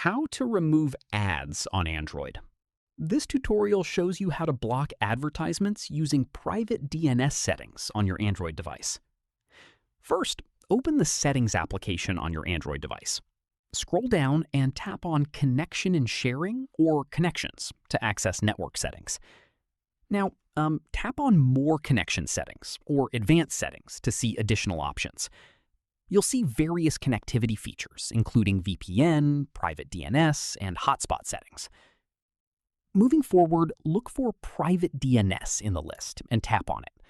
How to remove ads on Android. This tutorial shows you how to block advertisements using private DNS settings on your Android device. First, open the Settings application on your Android device. Scroll down and tap on Connection and Sharing or Connections to access network settings. Now, tap on More Connection Settings or Advanced Settings to see additional options. You'll see various connectivity features, including VPN, private DNS, and hotspot settings. Moving forward, look for Private DNS in the list and tap on it.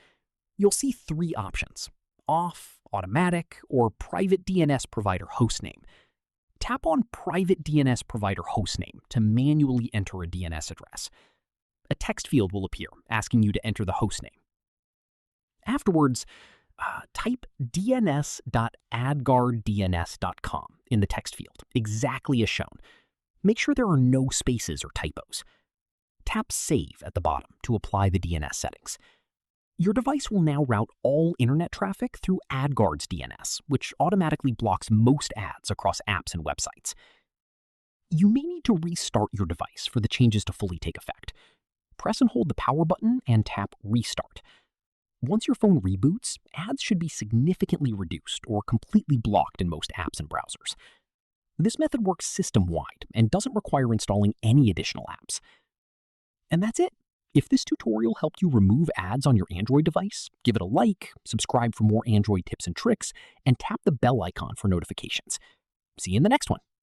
You'll see three options: Off, Automatic, or Private DNS Provider Hostname. Tap on Private DNS Provider Hostname to manually enter a DNS address. A text field will appear asking you to enter the hostname. Afterwards, type dns.adguarddns.com in the text field, exactly as shown. Make sure there are no spaces or typos. Tap Save at the bottom to apply the DNS settings. Your device will now route all internet traffic through AdGuard's DNS, which automatically blocks most ads across apps and websites. You may need to restart your device for the changes to fully take effect. Press and hold the power button and tap Restart. Once your phone reboots, ads should be significantly reduced or completely blocked in most apps and browsers. This method works system-wide and doesn't require installing any additional apps. And that's it. If this tutorial helped you remove ads on your Android device, give it a like, subscribe for more Android tips and tricks, and tap the bell icon for notifications. See you in the next one.